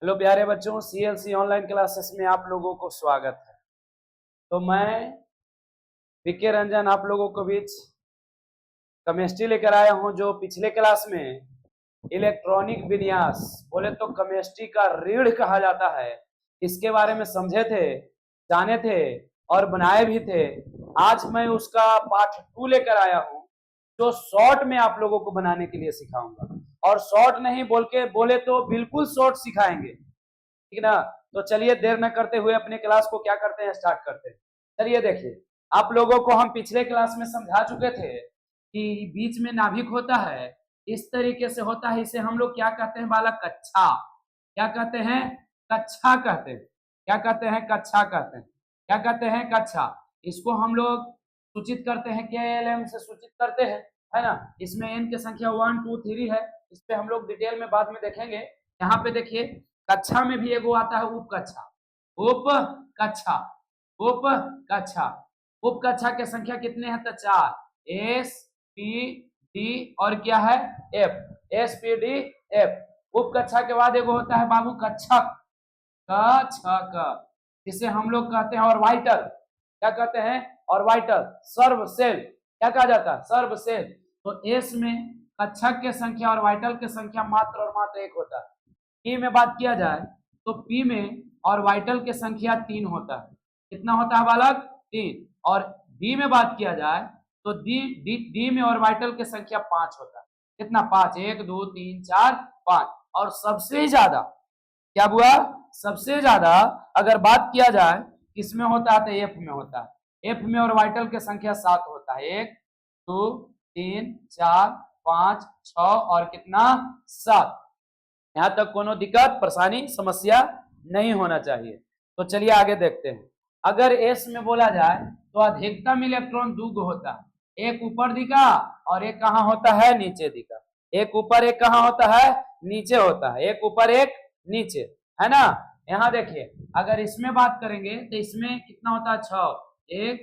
Hello प्यारे बच्चों, CLC online classes में आप लोगों को स्वागत है। तो मैं विके रंजन आप लोगों को बीच केमिस्ट्री लेकर आया हूं, जो पिछले क्लास में इलेक्ट्रॉनिक विन्यास बोले तो केमिस्ट्री का रीढ़ कहा जाता है, इसके बारे में समझे थे, जाने थे और बनाए भी थे। आज मैं उसका पार्ट 2 लेकर आया हूं, जो शॉर्ट में आप लोगों को बनाने के लिए सिखाऊंगा। और शॉर्ट नहीं बोले तो बिल्कुल शॉर्ट सिखाएंगे, ठीक ना। तो चलिए देर न करते हुए अपने क्लास को क्या करते हैं, स्टार्ट करते हैं। चलिए देखिए, आप लोगों को हम पिछले क्लास में समझा चुके थे कि बीच में नाभिक होता है, इस तरीके से होता है। इसे हम लोग क्या कहते हैं बालक? कक्षा। क्या कहते हैं? कक्षा कहते हैं। क्या कहते हैं? कक्षा कहते हैं। क्या कहते हैं? कक्षा। इसको हम लोग सूचित करते हैं KLM से सूचित करते हैं, है ना। इसमें n की संख्या 1 2 3 है। इस पे हम लोग डिटेल में बाद में देखेंगे। यहाँ पे देखिए, कक्षा में भी एगो आता है उप कक्षा। उप कक्षा, उप कक्षा। उप कक्षा की संख्या कितने हैं? तो 4। एस पी डी और क्या है? F. S P D F. उप कक्षा के बाद एगो होता है बाबू कक्षक, कक्षक, जिसे हम लोग कहते हैं ऑर्बिटल। क्या कहते हैं? ऑर्बिटल। सर्व सेल क्या कहा जाता है? सर्व सेल। तो एस में कक्षक की संख्या ऑर्बिटल की संख्या मात्र और मात्र 1 होता है। पी में बात किया जाए तो पी में ऑर्बिटल की संख्या 3 होता है। कितना होता है बालक? 3। और डी में बात किया जाए तो डी में ऑर्बिटल की संख्या 5 होता है। कितना? 5। 1 2 3 4 5। और सबसे ज्यादा क्या हुआ? सबसे ज्यादा अगर बात किया जाए किसमें होता है तो एफ में होता है। एफ में ऑर्बिटल की संख्या 7 होता है। 1 2 3 4 5 6 और कितना? 7। यहां तक कोनो दिक्कत परेशानी समस्या नहीं होना चाहिए। तो चलिए आगे देखते हैं। अगर एस में बोला जाए तो अधिकतम इलेक्ट्रॉन 2 होता है, एक ऊपर दिखा और एक कहां होता है? नीचे दिखा। एक ऊपर एक कहां होता है? नीचे होता है। एक ऊपर एक नीचे, है ना। यहां देखिए, अगर इसमें बात करेंगे तो इसमें कितना होता है? 6। 1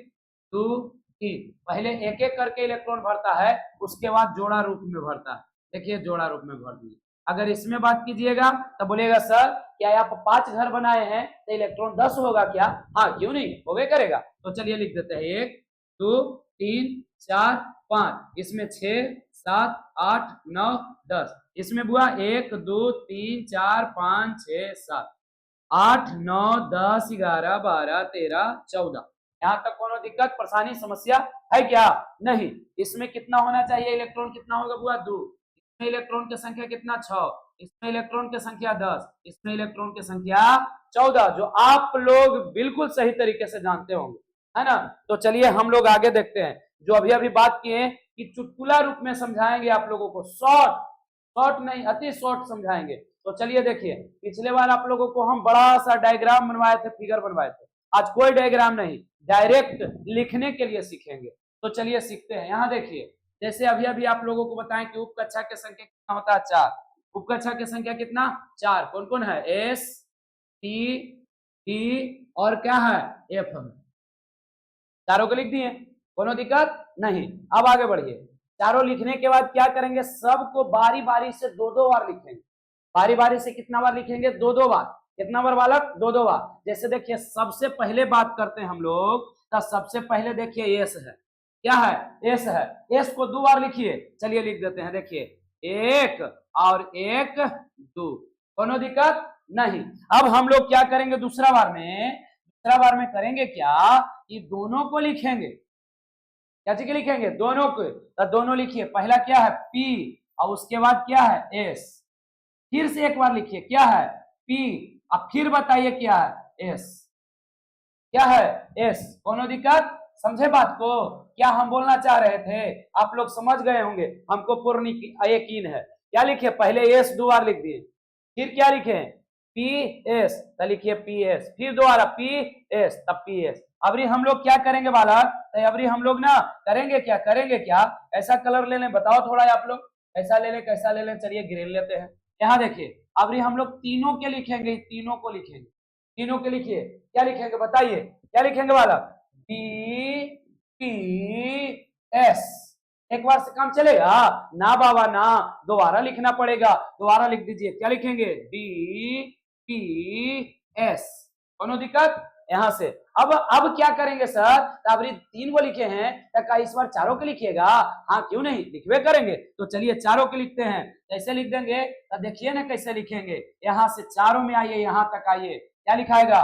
2 3। पहले एक एक करके इलेक्ट्रॉन भरता है, उसके बाद जोड़ा रूप में भरता है। देखिए जोड़ा रूप में भर दिए। अगर इसमें बात कीजिएगा तो बोलेगा सर क्या आप 5 घर बनाए हैं तो इलेक्ट्रॉन 10 होगा क्या? हाँ, क्यों नहीं, होवे करेगा। तो चलिए लिख देते हैं 1 2 3 4 5। इसमें 6 7 8 9 10। इसमें बुआ 1 2 3 4 5 6 7 8 9 10 11 12 13 14। यहाँ तक कोनो दिक्कत परेशानी समस्या है क्या? नहीं। इसमें कितना होना चाहिए? इलेक्ट्रॉन कितना होगा बुआ? 2। इसमें इलेक्ट्रॉन की संख्या कितना? 6। इसमें इलेक्ट्रॉन की संख्या 10। इसमें इलेक्ट्रॉन की संख्या 14, जो आप लोग बिल्कुल सही तरीके से जानते होंगे, है ना। तो चलिए हम लोग आगे देखते हैं। जो अभी अभी बात किए कि चुटकुला रूप में समझाएंगे आप लोगों को, शॉर्ट, शॉर्ट नहीं अति शॉर्ट समझाएंगे। तो चलिए देखिए, पिछले बार आप लोगों को हम बड़ा सा डायग्राम बनवाए थे, फिगर बनवाए थे। आज कोई डायग्राम नहीं, डायरेक्ट लिखने के लिए सीखेंगे। तो चलिए सीखते हैं। यहाँ देखिए, जैसे अभी अभी आप लोगों को बताएं कि उप कक्षा की संख्या कितना होता है? 4। उप कक्षा की संख्या कितना? 4। कौन कौन है? एस टी टी और क्या है? एफ है। चारों को लिख दिए, कोनो दिक्कत नहीं। अब आगे बढ़िए। चारों लिखने के बाद क्या करेंगे? सबको बारी बारी से 2-2 बार लिखेंगे। बारी बारी से कितना बार लिखेंगे? 2-2 बार। कितना बार बालक? 2-2 बार। जैसे देखिए, सबसे पहले बात करते हैं हम लोग, तो सबसे पहले देखिए एस है। क्या है? एस है। एस को 2 बार लिखिए। चलिए लिख देते हैं। देखिए 1 और 1 2, कोनो दिक्कत नहीं। अब हम लोग क्या करेंगे? दूसरा बार में करेंगे क्या कि दोनों को लिखेंगे। क्या चीज लिखेंगे? दोनों को। तो दोनों लिखिए। पहला क्या है? पी और उसके बाद क्या है? एस। फिर से एक बार लिखिए। क्या है? पी। अब फिर बताइए क्या है? एस। क्या है? एस। कोनो दिक्कत? समझे बात को? क्या हम बोलना चाह रहे थे आप लोग समझ गए होंगे, हमको पूर्ण यकीन है। क्या लिखे? पहले एस 2 बार लिख दिए, फिर क्या लिखे? P S. तो लिखिए पी एस, फिर दोबारा पी एस, तब पी एस। अभी हम लोग क्या करेंगे बालक? अभी हम लोग ना करेंगे क्या? ऐसा कलर ले लें, बताओ थोड़ा आप लोग। ऐसा ले लें, कैसा ले लें? चलिए ग्रीन लेते हैं। यहाँ देखिए, अभी हम लोग तीनों के लिखेंगे, तीनों को लिखेंगे। तीनों के लिखिए। क्या लिखेंगे बताइए? क्या लिखेंगे बालक? D P S. एक बार से काम चलेगा ना बाबा ना, दोबारा लिखना पड़ेगा। दोबारा लिख दीजिए। क्या लिखेंगे? D PS। कोनो दिक्कत? यहां से अब क्या करेंगे सर? ताबरी 3 को लिखे हैं, तो इस बार चारों के लिखिएगा? हाँ क्यों नहीं, लिखवे करेंगे। तो चलिए चारों के लिखते हैं। कैसे लिख देंगे? तो देखिए ना कैसे लिखेंगे। यहां से चारों में आइए, यहां तक आइए। क्या लिखाएगा?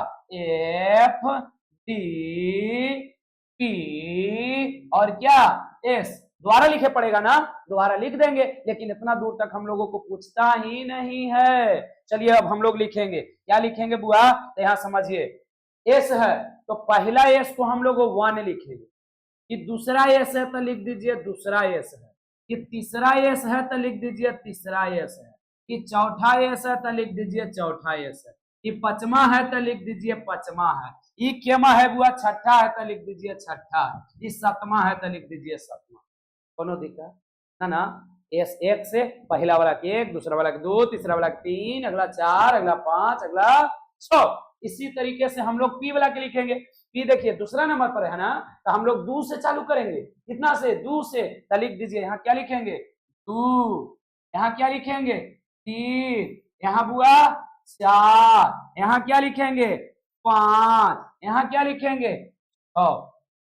FDP और क्या S। दोबारा लिखे पड़ेगा ना, दोबारा लिख देंगे, लेकिन इतना दूर तक हम लोगों को पूछता ही नहीं है। चलिए अब हम लोग लिखेंगे। क्या लिखेंगे बुआ? तो यहाँ समझिए, एस है तो पहला एस को हम लोग 1 लिखेंगे, कि दूसरा एस है तो लिख दीजिए दूसरा एस है, कि तीसरा एस है तो लिख दीजिए तीसरा एस है, कि चौथा एस है तो लिख दीजिए चौथा एस है, कि पांचवा है तो लिख दीजिए पांचवा है, ये केमा है बुआ? छठा है तो लिख दीजिए छठा है, ये सातवां है तो लिख दीजिए सातवां। कोनो दिक्कत है ना? एस एक से पहला वाला के 1, दूसरा वाला के 2, तीसरा वाला के 3, अगला 4, अगला 5, अगला 6। इसी तरीके से हम लोग पी वाला के लिखेंगे। पी देखिए दूसरा नंबर पर है ना, तो हम लोग 2 से चालू करेंगे। कितना से? 2 से। तो लिख दीजिए, यहाँ क्या लिखेंगे? 2। यहाँ क्या लिखेंगे? 3। यहाँ बुआ 4। यहाँ क्या लिखेंगे? 5। यहाँ क्या लिखेंगे? 6।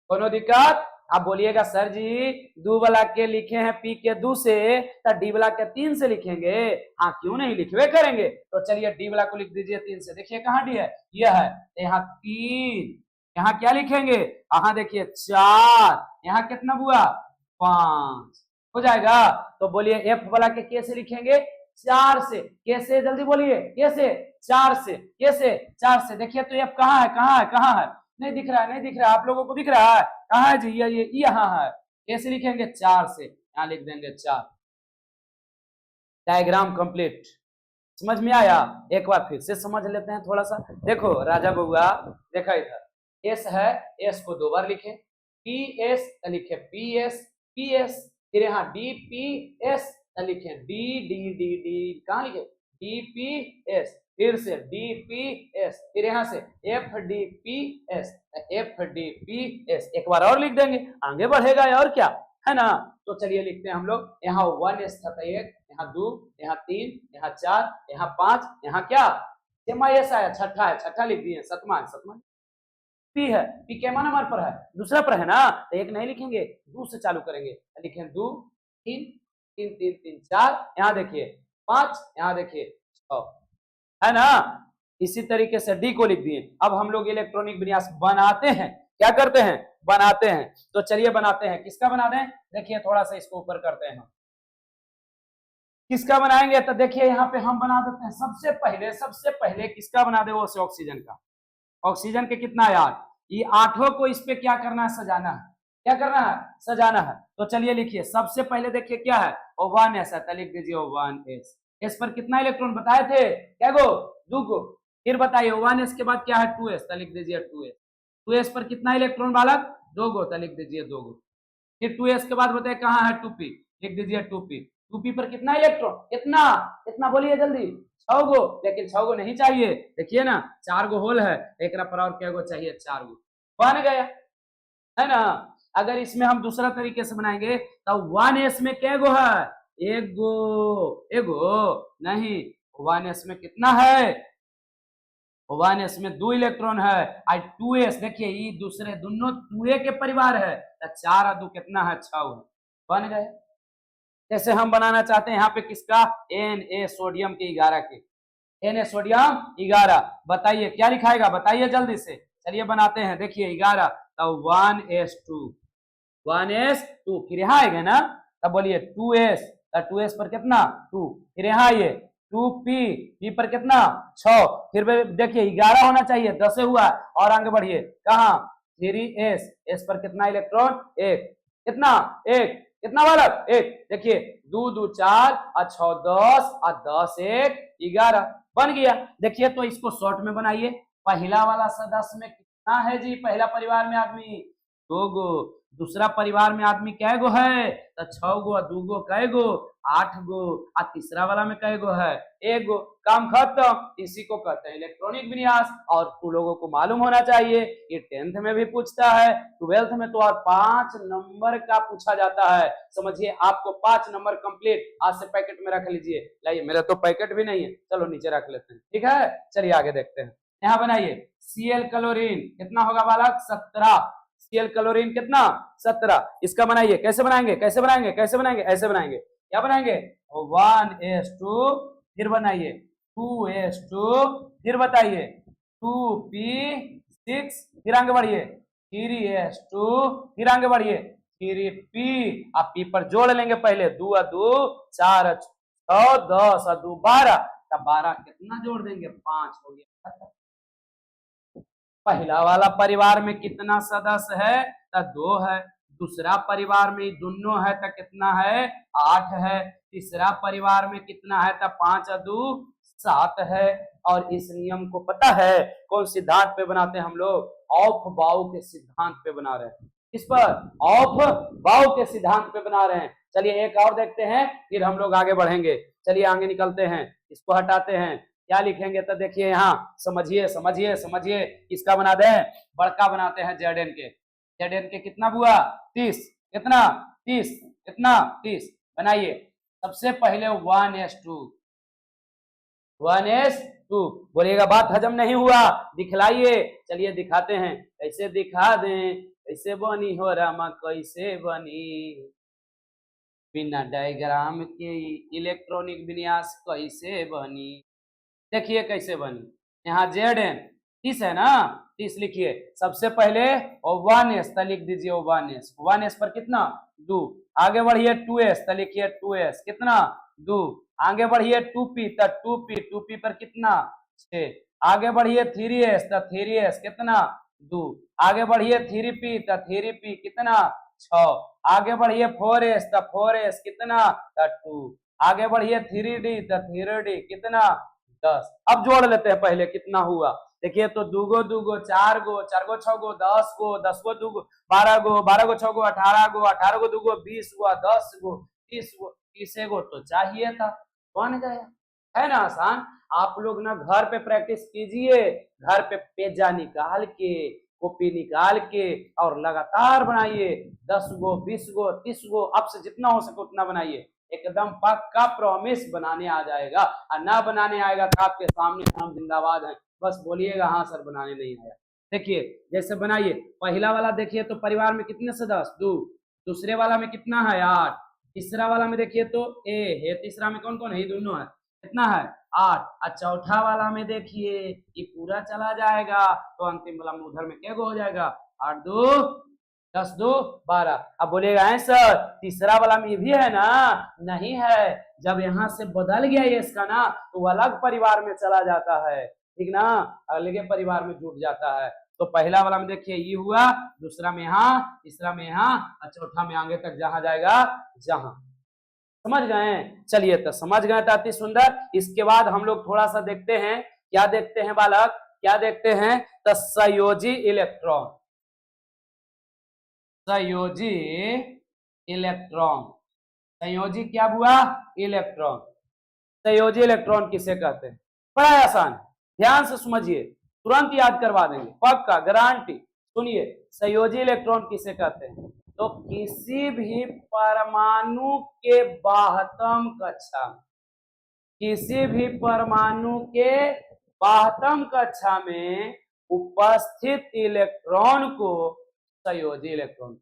कोनो दिक्कत? आप बोलिएगा सर जी 2 वाला के लिखे हैं पी के 2 से, तो डी वाला के 3 से लिखेंगे? हाँ क्यों नहीं, लिखवे करेंगे। तो चलिए डी वाला को लिख दीजिए 3 से। देखिए कहाँ डी है? यह है, यहाँ 3। यहाँ क्या लिखेंगे? यहाँ देखिए 4। यहाँ कितना बुआ? 5। हो जाएगा। तो बोलिए एफ वाला के कैसे लिखेंगे? 4 से। कैसे? जल्दी बोलिए। कैसे? 4 से। कैसे? 4 से। देखिए तो एफ कहाँ है? कहाँ है? कहाँ है? नहीं दिख रहा है, नहीं दिख रहा है। आप लोगों को दिख रहा है? कहाँ है जी? ये यहाँ है। कैसे लिखेंगे? 4 से। यहाँ लिख देंगे 4। Diagram complete. समझ में आया? एक बार फिर से समझ लेते हैं थोड़ा सा। देखो राजा बउआ, देखा इधर एस है, एस को 2 बार लिखे, पी एस लिखे पी एस, पी एस, फिर यहाँ डी पी एस लिखे डी डी डी डी, कहाँ लिखे? डी पी एस, फिर से डी पी एस, फिर यहाँ से F D P S, F D P S. एक बार और लिख देंगे, आगे बढ़ेगा और क्या है ना। तो चलिए लिखते हैं हम लोग। यहाँ 1 एस था 1, यहाँ 2, यहाँ 3, यहाँ 4, यहाँ 5, यहाँ क्या? सेमा एस आया, छठा है, छठा लिख दिए। सतमा है, सतमा पी है, पी केमा नंबर पर है? दूसरा पर है ना, तो 1 नहीं लिखेंगे, 2 से चालू करेंगे। लिखें 2, 3, 3, 3, 3, 4, यहाँ देखिए 5, यहाँ देखिए 6, है ना। इसी तरीके से डी को लिख दिए। अब हम लोग इलेक्ट्रॉनिक विन्यास बनाते हैं। क्या करते हैं? बनाते हैं। तो चलिए बनाते हैं। किसका बना दें? देखिए थोड़ा सा इसको ऊपर करते हैं। किसका बनाएंगे? तो देखिए यहाँ पे हम बना देते हैं। सबसे पहले किसका बना दे? वो से ऑक्सीजन का। ऑक्सीजन के कितना यार? ये 8 को इस पे क्या करना है? सजाना है। क्या करना है? सजाना है। तो चलिए लिखिए। सबसे पहले देखिए क्या है? O1 S है, लिख दीजिए O1 S। S पर कितना इलेक्ट्रॉन बताए थे? क्या गो? 2 को। फिर बताइए O1 S के बाद क्या है? 2 S, लिख दीजिए 2 S। 2 S पर कितना इलेक्ट्रॉन बालक? 2 गो, लिख दीजिए 2 गो। फिर 2 S के बाद बताइए कहाँ है? 2P, लिख दीजिए 2P। 2P पर कितना इलेक्ट्रॉन? कितना? कितना बोलिए जल्दी? 6 गो, लेकिन 6 गो नहीं चाहिए। देखिए ना 4 गो होल है, एक पर और क्या गो चाहिए? 4 गो। बन गया, है ना। अगर इसमें हम दूसरा तरीके से बनाएंगे तो 1S में क्या गो है? 1 गो। 1 गो नहीं, 1S में कितना है? 1S में 2 इलेक्ट्रॉन है। और 2S देखिए ये दूसरे दोनों 2A के परिवार है, तो 4 और 2 कितना है? 6 है। बन गए। जैसे हम बनाना चाहते हैं यहाँ पे किसका? Na सोडियम के 11 के। Na sodium 11। बताइए क्या लिखाएगा? बताइए जल्दी से। चलिए बनाते हैं। देखिए 11, तो 1S2, 1S2। फिर यहाँ आएगा ना, तब बोलिए 2S, तो 2S पर कितना? 2। फिर यहाँ आइए 2P, P पर कितना? 6। फिर देखिए 11 होना चाहिए, 10 हुआ। और आगे बढ़िए कहाँ? 3S, S पर कितना इलेक्ट्रॉन? 1। कितना? 1। कितना बालक? 1। देखिए 2 2 4 और 6 10 और 10 1 11। बन गया। देखिए तो इसको शॉर्ट में बनाइए। पहला वाला सदस्य में कितना है जी? पहला परिवार में आदमी दो गो। दूसरा परिवार में आदमी कै गो है तो 6 गो, 2 गो कै गो 8 गो, और तीसरा वाला में कै गो है 1 गो। काम खत्म। इसी को कहते हैं इलेक्ट्रॉनिक विन्यास। और तू लोगों को मालूम होना चाहिए ये 10th में भी पूछता है, 12th में तो और 5 नंबर का पूछा जाता है। समझिए आपको 5 नंबर कंप्लीट। आज से पैकेट में रख लीजिए। लाइए, मेरा तो पैकेट भी नहीं है, चलो नीचे रख लेते हैं। ठीक है, चलिए आगे देखते हैं। यहाँ बनाइए Cl क्लोरीन कितना होगा बालक 17। Cl क्लोरीन कितना 17। इसका बनाइए, कैसे बनाएंगे कैसे बनाएंगे कैसे बनाएंगे, ऐसे बनाएंगे। क्या बनाएंगे 1s2, फिर बनाइए 2s2, फिर बताइए 2p6, फिर आगे बढ़िए 3s2, फिर आगे बढ़िए 3p। आप p पर जोड़ लेंगे पहले 2 और 2 4 6 10 और 2 12, तब 12 कितना जोड़ देंगे 5 हो गया। पहला वाला परिवार में कितना सदस्य है तो 2 है। दूसरा परिवार में दोनों है तो कितना है 8 है। तीसरा परिवार में कितना है तो 5 और 2 7 है। और इस नियम को पता है कौन सिद्धांत पे बनाते हैं हम लोग, ऑफ बाउ के सिद्धांत पे बना रहे हैं। किस पर, ऑफ बाउ के सिद्धांत पे बना रहे हैं। चलिए एक और देखते हैं, फिर हम लोग आगे बढ़ेंगे। चलिए आगे निकलते हैं, इसको हटाते हैं। क्या लिखेंगे तो देखिए यहाँ समझिए समझिए समझिए। किसका बना दें, बड़का बनाते हैं Zn के। Zn के कितना हुआ 30, कितना 30, कितना 30। बनाइए सबसे पहले 1s2, 1s2। बोलिएगा बात हजम नहीं हुआ, दिखलाइए। चलिए दिखाते हैं, कैसे दिखा दें, कैसे बनी हो रामा कैसे बनी, बिना डायग्राम के इलेक्ट्रॉनिक विन्यास कैसे बनी। देखिए कैसे बनी। यहाँ Zn 30 है ना, 30 लिखिए। सबसे पहले 1s तो लिख दीजिए 1s, 1s पर कितना 2। आगे बढ़िए 2s तो लिखिए 2s, कितना 2। आगे बढ़िए 2p तो 2p, 2p पर कितना 6। आगे बढ़िए 3s तो 3s कितना 2। आगे बढ़िए 3p तो 3p कितना 6। आगे बढ़िए 4s तो 4s कितना 2। आगे बढ़िए 3d तो 3d कितना 10। अब जोड़ लेते हैं पहले कितना हुआ। देखिए तो 2 गो 2 गो 4 गो 4 गो 6 गो 10 गो 10 गो 2 गो 12 गो 12 गो 6 गो 18 गो 18 गो 2 गो 20 गो 10 गो 30 गो 30 गो तो चाहिए था, बन गया। है ना आसान। आप लोग ना घर पे प्रैक्टिस कीजिए, घर पे पेजा निकाल के कॉपी निकाल के और लगातार बनाइए। 10 गो 20 गो 30 गो आपसे जितना हो सके उतना बनाइए। एकदम पक्का प्रॉमिस बनाने आ जाएगा। और ना बनाने आएगा तो आपके सामने हम जिंदाबाद हैं, बस बोलिएगा हाँ सर बनाने नहीं आया। देखिए जैसे बनाइए, पहला वाला देखिए तो परिवार में कितने सदस्य 2। दूसरे वाला में कितना है 8। तीसरा वाला में देखिए तो ए है, तीसरा में कौन कौन है, दोनों है, कितना है 8। और चौथा वाला में देखिए ये पूरा चला जाएगा तो अंतिम वाला में उधर में क्या हो जाएगा 8 2 10 2 12। अब बोलेगा है सर तीसरा वाला में भी है ना, नहीं है। जब यहाँ से बदल गया ये इसका ना तो वो अलग परिवार में चला जाता है, ठीक ना, अलग परिवार में जुट जाता है। तो पहला वाला में देखिए ये हुआ, दूसरा में यहाँ, तीसरा में यहाँ, और चौथा में आगे तक जहां जाएगा जहां। समझ गए। चलिए तो समझ गए तो अति सुंदर। इसके बाद हम लोग थोड़ा सा देखते हैं, क्या देखते हैं बालक, क्या देखते हैं तो संयोजी इलेक्ट्रॉन। संयोजी इलेक्ट्रॉन, संयोजी क्या हुआ इलेक्ट्रॉन। संयोजी इलेक्ट्रॉन किसे कहते हैं, बड़ा आसान, ध्यान से समझिए, तुरंत याद करवा देंगे पक्का गारंटी। सुनिए संयोजी इलेक्ट्रॉन किसे कहते हैं, तो किसी भी परमाणु के बाह्यतम कक्षा, किसी भी परमाणु के बाह्यतम कक्षा में उपस्थित इलेक्ट्रॉन को संयोजी इलेक्ट्रॉन,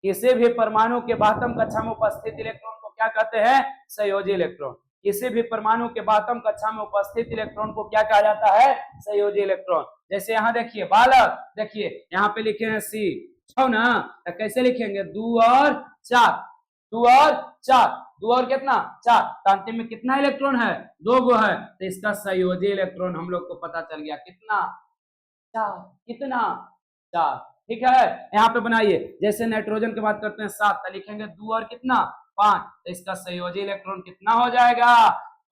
किसी भी परमाणु के बाह्यतम कक्षा में उपस्थित इलेक्ट्रॉन को क्या कहते हैं संयोजी इलेक्ट्रॉन। किसी भी परमाणु के बाह्यतम कक्षा में उपस्थित इलेक्ट्रॉन को क्या कहा जाता है संयोजी इलेक्ट्रॉन। जैसे यहाँ देखिए बालक, देखिए यहाँ पे लिखे हैं सी 6 ना, तो कैसे लिखेंगे 2 और 4, 2 और 4, 2 और कितना 4, तो अंतिम में कितना इलेक्ट्रॉन है 2 गो है, तो इसका संयोजी इलेक्ट्रॉन हम लोग को पता चल गया कितना 4, कितना 4। ठीक है, यहाँ पे बनाइए जैसे नाइट्रोजन की बात करते हैं 7, तो लिखेंगे 2 और कितना 5, तो इसका संयोजी इलेक्ट्रॉन कितना हो जाएगा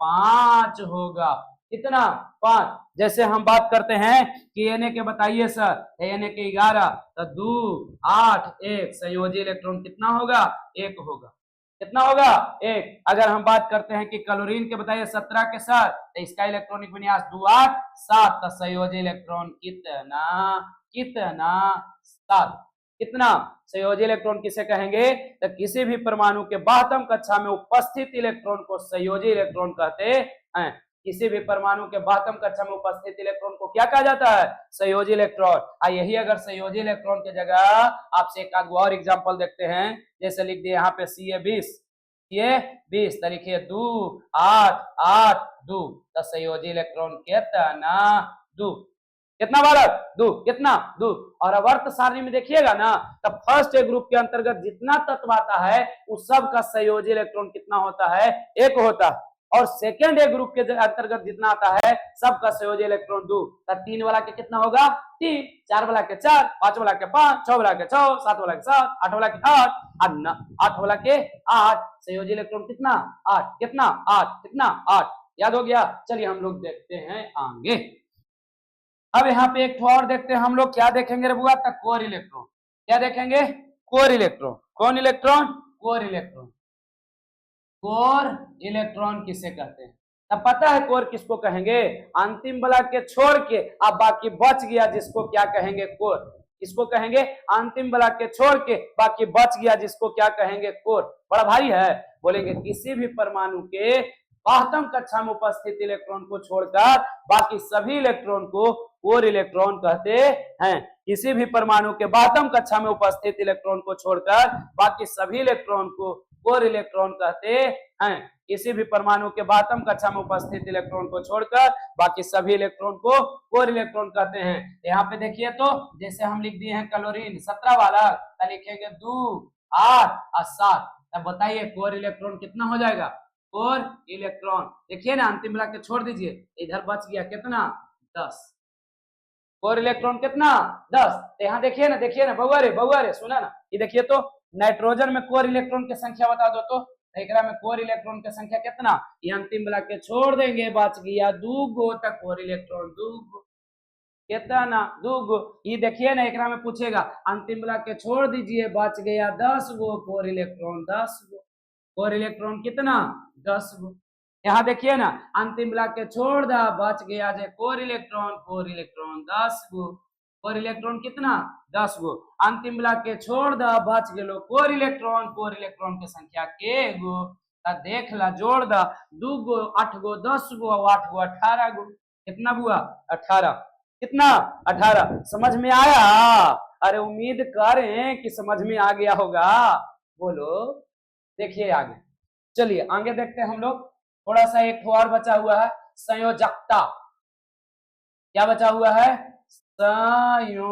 5 होगा। कितना 5। जैसे हम बात करते हैं कि Na के बताइए सर, Na के 11 तो 2 8 1 संयोजी इलेक्ट्रॉन कितना होगा 1 होगा। कितना होगा 1। अगर हम बात करते हैं कि क्लोरीन के बताइए 17 के साथ तो इसका इलेक्ट्रॉनिक विन्यास 2 8 7 तो संयोजी इलेक्ट्रॉन कितना कितना 7। कितना संयोजी इलेक्ट्रॉन किसे कहेंगे तो किसी भी परमाणु के बाह्यतम कक्षा में उपस्थित इलेक्ट्रॉन को संयोजी इलेक्ट्रॉन कहते हैं। किसी भी परमाणु के बाह्यतम कक्षा में उपस्थित इलेक्ट्रॉन को क्या कहा जाता है संयोजी इलेक्ट्रॉन। यही अगर संयोजी इलेक्ट्रॉन की जगह आपसे एक आध और एग्जांपल देखते हैं, जैसे लिख दिए यहाँ पे Ca20 तो लिखिए 2 8 8 2 तो संयोजी इलेक्ट्रॉन कितना 2। कितना बालक 2 कितना 2। और अवर्त सारणी में देखिएगा ना तब फर्स्ट ग्रुप के अंतर्गत जितना तत्व आता है उस सब का संयोजी इलेक्ट्रॉन कितना होता है 1 होता है। और सेकेंड ए ग्रुप के अंतर्गत जितना आता है सबका संयोजी इलेक्ट्रॉन 2। तो 3 वाला के कितना होगा 3, 4 वाला के 4, 5 वाला के 5, 6 वाला के 6, 7 वाला के 7, 8 वाला के 8, 8 वाला के 8। संयोजी इलेक्ट्रॉन कितना 8। कितना 8 कितना 8। याद हो गया। चलिए हम लोग देखते हैं आगे। अब यहाँ पे एक और देखते हैं हम लोग, क्या देखेंगे रे बुआ तक कोर इलेक्ट्रॉन। क्या देखेंगे कोर इलेक्ट्रॉन। कौन electron core electron. Core electron किसे कहते हैं तब पता है कोर किसको कहेंगे अंतिम वाला के छोड़ के अब बाकी बच गया जिसको क्या कहेंगे कोर। किसको कहेंगे अंतिम वाला के छोड़ के बाकी बच गया जिसको क्या कहेंगे कोर। बड़ा भारी है। बोलेंगे किसी भी परमाणु के बाह्यतम कक्षा में उपस्थित इलेक्ट्रॉन को छोड़कर बाकी सभी इलेक्ट्रॉन को कोर इलेक्ट्रॉन कहते हैं। किसी भी परमाणु के बाह्यतम कक्षा में उपस्थित इलेक्ट्रॉन को छोड़कर बाकी सभी इलेक्ट्रॉन को कोर इलेक्ट्रॉन कहते हैं। किसी भी परमाणु के बाह्यतम कक्षा में उपस्थित इलेक्ट्रॉन को छोड़कर बाकी सभी इलेक्ट्रॉन को कोर इलेक्ट्रॉन कहते हैं। यहाँ पे देखिए तो जैसे हम लिख दिए हैं क्लोरीन 17 वाला तो लिखेंगे 2 8 और 7। तब बताइए कोर इलेक्ट्रॉन कितना हो जाएगा कोर इलेक्ट्रॉन। देखिए ना अंतिम मिला के छोड़ दीजिए, इधर बच गया कितना 10। कोर इलेक्ट्रॉन कितना 10। तो यहाँ देखिए ना बउआ रे सुना ना, ये देखिए तो नाइट्रोजन में कोर इलेक्ट्रॉन की संख्या बता दो तो एकरा में कोर इलेक्ट्रॉन की संख्या कितना। ये अंतिम मिला के छोड़ देंगे, बच गया 2 गो तक कोर इलेक्ट्रॉन 2 गो। कितना 2 गो। ये देखिए ना एकरा में पूछेगा अंतिम मिला के छोड़ दीजिए, बच गया 10 गो कोर इलेक्ट्रॉन 10 गो। कोर इलेक्ट्रॉन कितना 10 गो। यहाँ देखिए ना अंतिम मिला के छोड़ दा, बच गया जे कोर इलेक्ट्रॉन 10 गो। कोर इलेक्ट्रॉन कितना 10 गो। अंतिम मिला के छोड़ दा, बच गेलो कोर इलेक्ट्रॉन की संख्या के गो देख ला जोड़ दा 2 गो 8 गो 10 गो 8 गो 18 गो। कितना बुआ 18। कितना 18। समझ में आया। अरे उम्मीद करें कि समझ में आ गया होगा। बोलो देखिए आगे। चलिए आगे देखते हैं हम लोग। थोड़ा सा एक और बचा हुआ है संयोजकता। क्या बचा हुआ है संयोजकता।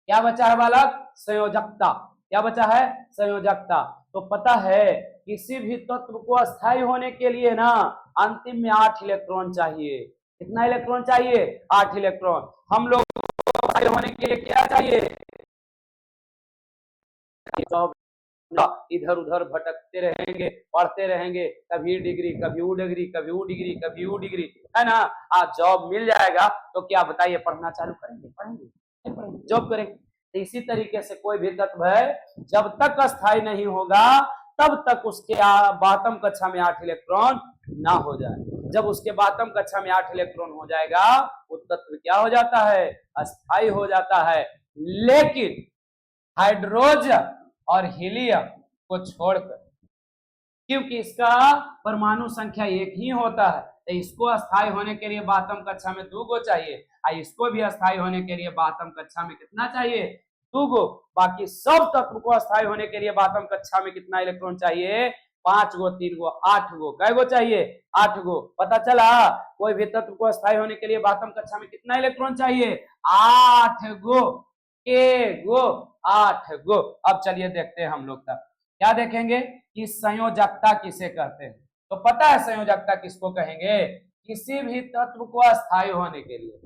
क्या बचा है बालक संयोजकता। क्या बचा है संयोजकता। तो पता है किसी भी तत्व को अस्थायी होने के लिए ना अंतिम में 8 इलेक्ट्रॉन चाहिए। कितना इलेक्ट्रॉन चाहिए 8 इलेक्ट्रॉन। हम लोग को अस्थायी होने के लिए क्या चाहिए इधर उधर भटकते रहेंगे, पढ़ते रहेंगे, कभी डिग्री कभी वो डिग्री कभी वो डिग्री कभी वो डिग्री, है ना। आज जॉब मिल जाएगा तो क्या बताइए पढ़ना चालू करेंगे पढ़ेंगे जॉब करेंगे। तो इसी तरीके से कोई भी तत्व है जब तक अस्थायी नहीं होगा तब तक उसके बाह्यतम कक्षा में 8 इलेक्ट्रॉन ना हो जाए। जब उसके बाह्यतम कक्षा में 8 इलेक्ट्रॉन हो जाएगा वो तत्व क्या हो जाता है अस्थायी हो जाता है। लेकिन हाइड्रोजन और हीलियम को छोड़कर, क्योंकि इसका परमाणु संख्या 1 ही होता है तो इसको अस्थायी होने के लिए बाह्यतम कक्षा में 2 गो चाहिए। इसको भी अस्थायी होने के लिए बाह्यतम कक्षा में कितना चाहिए 2 गो। बाकी सब तत्व को अस्थायी होने के लिए बाह्यतम कक्षा में कितना इलेक्ट्रॉन चाहिए 5 गो 3 गो 8 गो। कै गो चाहिए 8 गो। पता चला कोई भी तत्व को अस्थायी होने के लिए बाह्यतम कक्षा में कितना इलेक्ट्रॉन चाहिए 8 गो। के गो 8 गो। अब चलिए देखते हैं हम लोग तक क्या देखेंगे कि संयोजकता किसे कहते हैं। तो पता है संयोजकता किसको कहेंगे किसी भी तत्व को अस्थायी होने के लिए,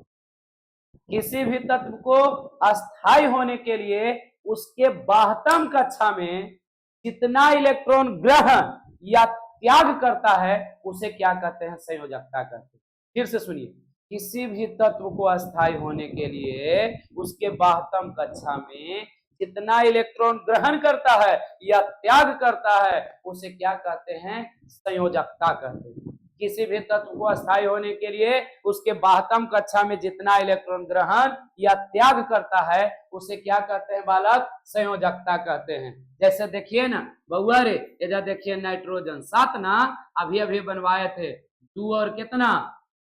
किसी भी तत्व को अस्थायी होने के लिए उसके बाह्यतम कक्षा में कितना इलेक्ट्रॉन ग्रहण या त्याग करता है उसे क्या कहते हैं? संयोजकता कहते हैं। फिर से सुनिए, किसी भी तत्व को अस्थायी होने के लिए उसके बाह्यतम कक्षा में जितना इलेक्ट्रॉन ग्रहण करता है या त्याग करता है उसे क्या कहते हैं? संयोजकता कहते हैं। किसी भी तत्व को अस्थायी होने के लिए उसके बाह्यतम कक्षा में जितना इलेक्ट्रॉन ग्रहण या त्याग करता है उसे क्या कहते हैं बालक? संयोजकता कहते हैं। जैसे देखिए ना बउआ रे, इधर देखिए नाइट्रोजन 7 ना अभी अभी बनवाए थे, 2 और कितना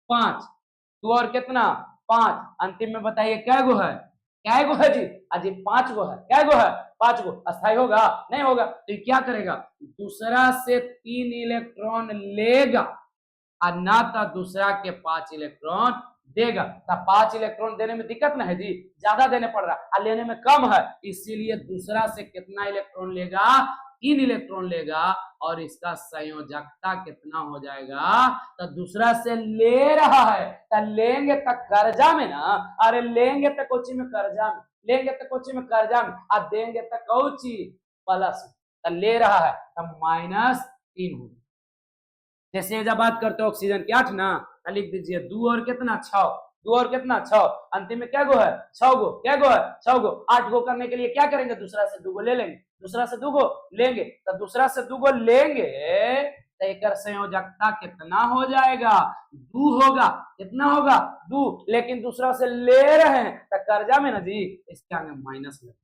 5, 2 और कितना 5, अंतिम में बताइए क्या गो है? क्या गो है जी? अजी 5 गो है। क्या गो है? 5 गो। अस्थायी होगा? नहीं होगा। तो क्या करेगा? दूसरा से 3 इलेक्ट्रॉन लेगा और ना तो दूसरा के 5 इलेक्ट्रॉन देगा। तो 5 इलेक्ट्रॉन देने में दिक्कत ना है जी, ज्यादा देने पड़ रहा है, लेने में कम है, इसीलिए दूसरा से कितना इलेक्ट्रॉन लेगा? 3 इलेक्ट्रॉन लेगा और इसका संयोजकता कितना हो जाएगा? तो दूसरा से ले रहा है तो लेंगे तो कर्जा में ना, अरे लेंगे तो कोची में कर्जा में, लेंगे तो कोची में कर्जा में, और देंगे तो कोची प्लस। तो ले रहा है तो -3 होगा। जैसे जब बात करते हो ऑक्सीजन की 8 ना, लिख दीजिए 2 और कितना 6, 2 और कितना 6, अंतिम में क्या गो है? 6 गो। क्या गो है? 6 गो। 8 गो करने के लिए क्या करेंगे? दूसरा से 2 गो ले लेंगे, दूसरा से 2 गो लेंगे। तो दूसरा से 2 गो लेंगे तो एक संयोजकता कितना हो जाएगा? 2 होगा। कितना होगा? 2। लेकिन दूसरा से ले रहे हैं तो कर्जा में ना जी, इसके आगे माइनस लगेगा।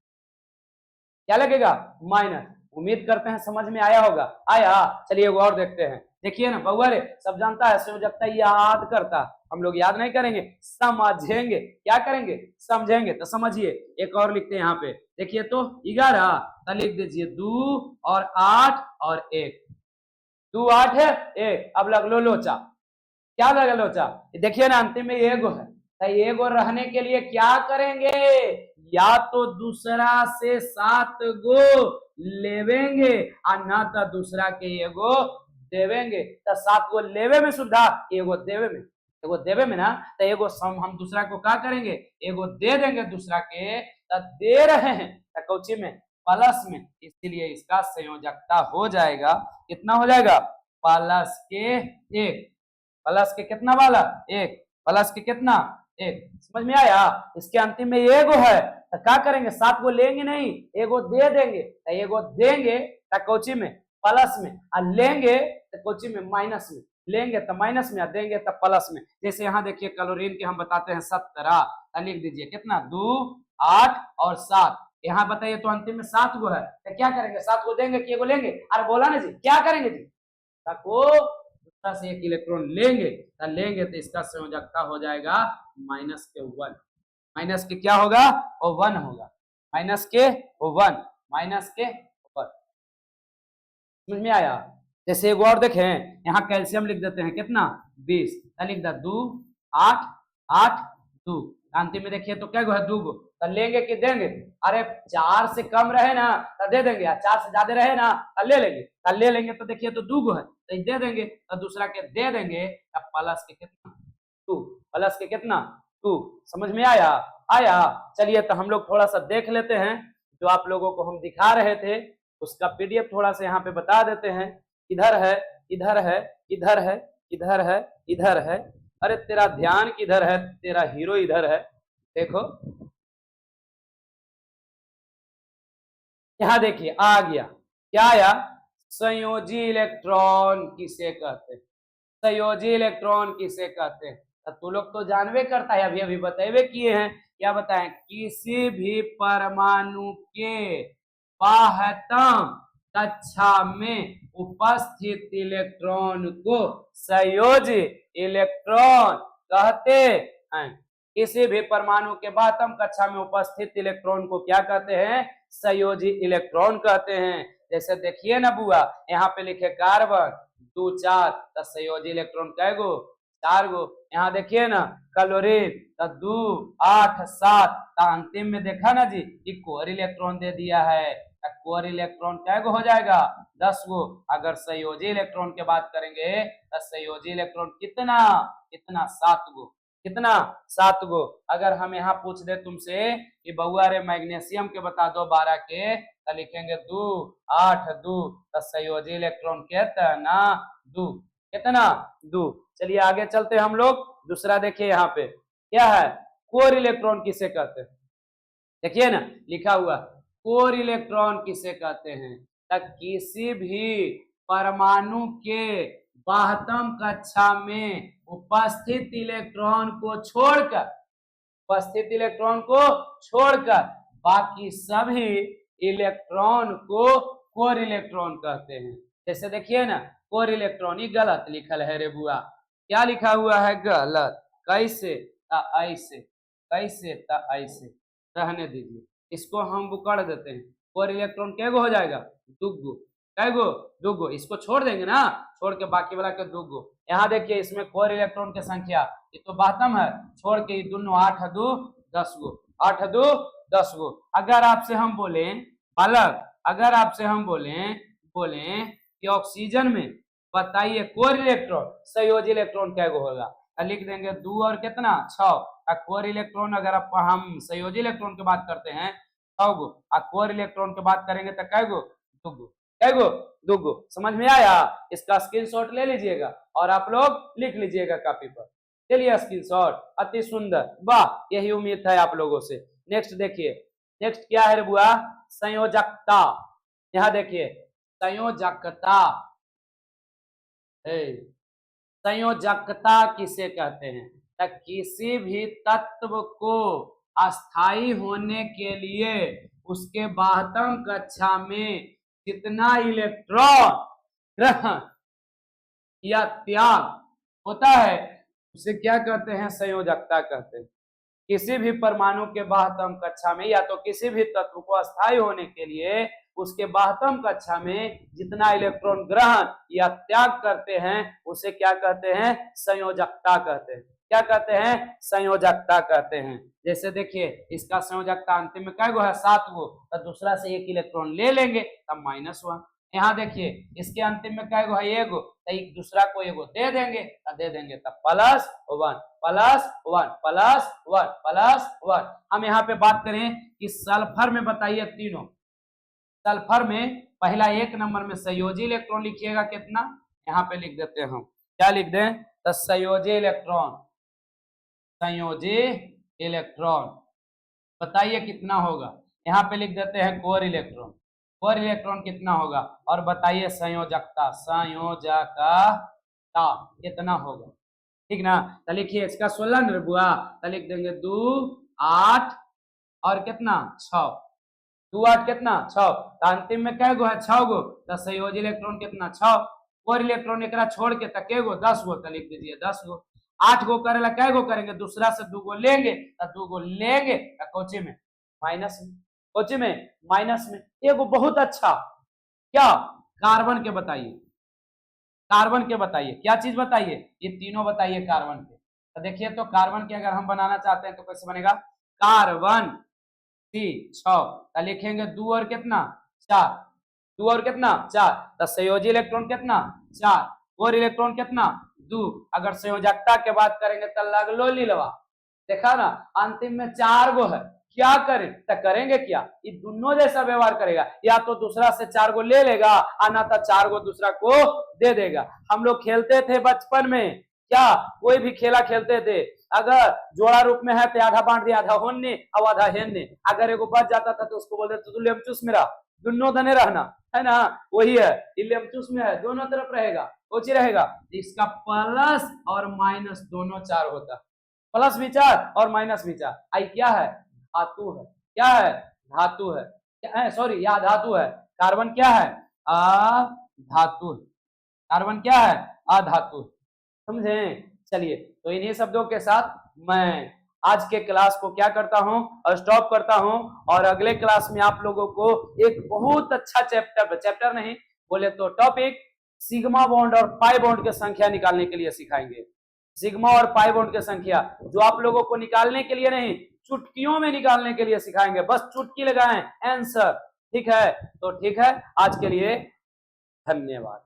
क्या लगेगा? माइनस। उम्मीद करते हैं समझ में आया होगा। आया? चलिए वो और देखते हैं। देखिए ना बउआ रे, सब जानता है संयोजकता याद करता, हम लोग याद नहीं करेंगे, समझेंगे। क्या करेंगे? समझेंगे। तो समझिए, एक और लिखते हैं यहाँ पे। देखिए तो 11, तो लिख दीजिए 2 और 8 और 1, 2 8 है 1। अब लग लो लोचा। क्या लगा लोचा? देखिए ना अंतिम में एगो है, तो एगो रहने के लिए क्या करेंगे? या तो दूसरा से 7 गो लेवेंगे और ना तो दूसरा के एगो देवेंगे। तो 7 गो लेवे में सुविधा, एगो देवे में, एगो देवे में ना, तो एगो हम दूसरा को क्या करेंगे? एगो दे देंगे दूसरा के। तो दे रहे हैं तो कौची में? प्लस में, इसीलिए इसका संयोजकता हो जाएगा कितना? हो जाएगा प्लस के 1। प्लस के कितना वाला? 1। प्लस के कितना? 1। समझ में आया? इसके अंतिम में एगो है तो क्या करेंगे? 7 गो लेंगे नहीं, एगो दे देंगे। तो एगो देंगे तो कोची में? प्लस में, और लेंगे तो कोची में? माइनस में। लेंगे तो माइनस में, देंगे तो प्लस में। जैसे यहाँ देखिए क्लोरीन के हम बताते हैं 17, तो लिख दीजिए कितना? 2 8 और 7। यहाँ बताइए तो अंतिम में 7 गो है तो क्या करेंगे? 7 गो देंगे कि एगो लेंगे? अरे बोला ना जी, क्या करेंगे जी? को दूसरा से 1 इलेक्ट्रॉन लेंगे तो इसका संयोजकता हो जाएगा -1। माइनस के क्या होगा? वो 1 होगा। माइनस के वो 1, माइनस के 1। समझ में आया? जैसे एक और देखें, यहाँ कैल्शियम लिख देते हैं कितना? 20, लिख दे 2 8 8 2। अंतिम में देखिए तो क्या गो है? 2 गो। तो लेंगे कि देंगे? अरे 4 से कम रहे ना तो दे देंगे, 4 से ज्यादा रहे ना तो ले लेंगे। तो ले लेंगे तो देखिए तो 2 गो है तो दे देंगे, तो दूसरा के दे देंगे। अब प्लस के कितना? 2। प्लस के कितना? 2। समझ में आया? आया? चलिए तो हम लोग थोड़ा सा देख लेते हैं, जो आप लोगों को हम दिखा रहे थे उसका पीडीएफ थोड़ा सा यहाँ पे बता देते हैं। इधर है, इधर है, इधर है, इधर है, इधर है। अरे तेरा ध्यान किधर है? तेरा हीरो इधर है। देखो यहां देखिए आ गया। क्या आया? संयोजी इलेक्ट्रॉन किसे कहते हैं? संयोजी इलेक्ट्रॉन किसे कहते हैं? तू लोग तो जानवे करता है, अभी अभी बतेवे किए हैं। क्या बताएं? किसी भी परमाणु के बाह्यतम कक्षा में उपस्थित इलेक्ट्रॉन को संयोजी इलेक्ट्रॉन कहते हैं। किसी भी परमाणु के बाह्यतम कक्षा में उपस्थित इलेक्ट्रॉन को क्या कहते हैं? संयोजी इलेक्ट्रॉन कहते हैं। जैसे देखिए ना बुआ, यहाँ पे लिखे कार्बन 2 4, तो संयोजी इलेक्ट्रॉन कै गो? 4 गो। यहाँ देखिए ना क्लोरीन तो 2 8 7, तो अंतिम में देखा ना जी कि कोर इलेक्ट्रॉन दे दिया है। कोर इलेक्ट्रॉन कै गो हो जाएगा? 10 गो। अगर संयोजी इलेक्ट्रॉन की बात करेंगे तो संयोजी इलेक्ट्रॉन कितना? कितना? 7 गो। कितना? 7 गो। अगर हम यहाँ पूछ दे तुमसे कि बउआ रे मैग्नीशियम के बता दो 12 के, तो लिखेंगे 2 8 2 तो संयोजी इलेक्ट्रॉन कितना 2 कितना 2। चलिए आगे चलते हम लोग। दूसरा देखिए यहाँ पे क्या है, कोर इलेक्ट्रॉन किसे कहते हैं। देखिए ना लिखा हुआ कोर इलेक्ट्रॉन किसे कहते हैं, तक किसी भी परमाणु के बाह्यतम कक्षा में उपस्थित इलेक्ट्रॉन को छोड़कर बाकी सभी इलेक्ट्रॉन को कोर इलेक्ट्रॉन कहते हैं। जैसे देखिए ना कोर इलेक्ट्रॉन, ही गलत लिखल है रे बुआ, क्या लिखा हुआ है गलत, कैसे ऐसे, कैसे ऐसे, रहने दीजिए, इसको हम बुकड़ देते हैं। कोर इलेक्ट्रॉन कैगो हो जाएगा, दुगो, कैगो दुगो, इसको छोड़ देंगे ना, छोड़ के बाकी वाला के दुगो। यहाँ देखिए इसमें कोर इलेक्ट्रॉन की संख्या ये तो बातम है, छोड़ के दोनों 8 2 10 गो, 8 2 10 गो। अगर आपसे हम बोले बालक, अगर आपसे हम बोले कि ऑक्सीजन में बताइए कोर इलेक्ट्रॉन संयोजी इलेक्ट्रॉन कैगो होगा, लिख देंगे 2 और कितना 6। कोर इलेक्ट्रॉन अगर हम संयोजी इलेक्ट्रॉन की बात करते हैं 6 गो, कोर इलेक्ट्रॉन की बात करेंगे तो कैगो दुगो, कैगो दुगो। समझ में आया, इसका स्क्रीनशॉट ले लीजिएगा और आप लोग लिख लीजिएगा कॉपी पर। चलिए स्क्रीनशॉट, अति सुंदर, वाह, यही उम्मीद है आप लोगों से। नेक्स्ट देखिए, नेक्स्ट क्या है बुआ, संयोजकता। यहाँ देखिए संयोजकता, संयोजकता किसे कहते हैं, किसी भी तत्व को अस्थायी होने के लिए उसके बाह्यतम कक्षा में कितना इलेक्ट्रॉन ग्रहण या त्याग होता है उसे क्या कहते हैं, संयोजकता कहते हैं। किसी भी परमाणु के बाह्यतम कक्षा में या तो किसी भी तत्व को अस्थायी होने के लिए उसके बाह्यतम कक्षा में जितना इलेक्ट्रॉन ग्रहण या त्याग करते हैं उसे क्या कहते हैं, संयोजकता कहते हैं। क्या कहते हैं, संयोजकता कहते हैं। जैसे देखिए इसका संयोजकता अंतिम में क्या गो है 7 गो, तो दूसरा से 1 इलेक्ट्रॉन ले लेंगे तब -1। यहाँ देखिए इसके अंतिम में क्या गो है 1 गो, तो एक दूसरा को 1 गो दे देंगे तब +1 +1 +1 +1। हम यहाँ पे बात करें कि सल्फर में बताइए तीनों, सल्फर में पहला 1 नंबर में संयोजी इलेक्ट्रॉन लिखिएगा कितना, यहाँ पे लिख देते हैं हम, क्या लिख दें, तो संयोजी इलेक्ट्रॉन, संयोजी इलेक्ट्रॉन बताइए कितना होगा, यहाँ पे लिख देते हैं कोर इलेक्ट्रॉन, कोर इलेक्ट्रॉन कितना होगा, और बताइए संयोजकता, संयोजकता कितना होगा, ठीक ना। तो लिखिए इसका 16 न बुआ, तो लिख देंगे 2 8 और कितना 6, 2 8 कितना 6, तो अंतिम में क्या गो है 6 गो, तो संयोजी इलेक्ट्रॉन कितना 6, कोर इलेक्ट्रॉन एक छोड़ के तक गो 10 गो, तो लिख दीजिए 10 गो। 8 गो करेला क्या गो करेंगे, दूसरा से 2 गो लेंगे तो 2 गो लेंगे कोची में माइनस में, कोची में माइनस में। एगो बहुत अच्छा, क्या कार्बन के बताइए, कार्बन के बताइए, क्या चीज बताइए, ये तीनों बताइए कार्बन के। तो देखिए तो कार्बन के अगर हम बनाना चाहते हैं तो कैसे बनेगा, कार्बन 6, तो लिखेंगे 2 और कितना 4, 2 और कितना 4, तो संयोजी इलेक्ट्रॉन कितना 4, कोर इलेक्ट्रॉन कितना 2। अगर संयोजकता के बात करेंगे तो लगलो लीलवा, देखा ना अंतिम में 4 गो है, क्या करें तो करेंगे क्या, ये दोनों जैसा व्यवहार करेगा, या तो दूसरा से 4 गो ले लेगा आना तो 4 गो दूसरा को दे देगा। हम लोग खेलते थे बचपन में, क्या कोई भी खेला खेलते थे, अगर जोड़ा रूप में है तो आधा बांट दिया, आधा होने और आधा हेनने, अगर एगो बच जाता था तो उसको बोलते तू लेमचूस मेरा, दोनों धने रहना है ना, वही है लेमचूस में है, दोनों तरफ रहेगा, कोची रहेगा, इसका प्लस और माइनस दोनों 4 होता, प्लस भी 4 और माइनस भी 4। आई क्या है, धातु है, क्या है धातु है, क्या है सॉरी या धातु है, कार्बन क्या है अधातु, कार्बन क्या है अधातु, समझे। चलिए तो इन्हीं शब्दों के साथ मैं आज के क्लास को क्या करता हूं और स्टॉप करता हूं, और अगले क्लास में आप लोगों को एक बहुत अच्छा चैप्टर नहीं बोले तो टॉपिक सिग्मा बॉन्ड और पाई बॉन्ड की संख्या निकालने के लिए सिखाएंगे। सिग्मा और पाई बॉन्ड की संख्या जो आप लोगों को निकालने के लिए नहीं, चुटकियों में निकालने के लिए सिखाएंगे, बस चुटकी लगाएं आंसर, ठीक है। तो ठीक है, आज के लिए धन्यवाद।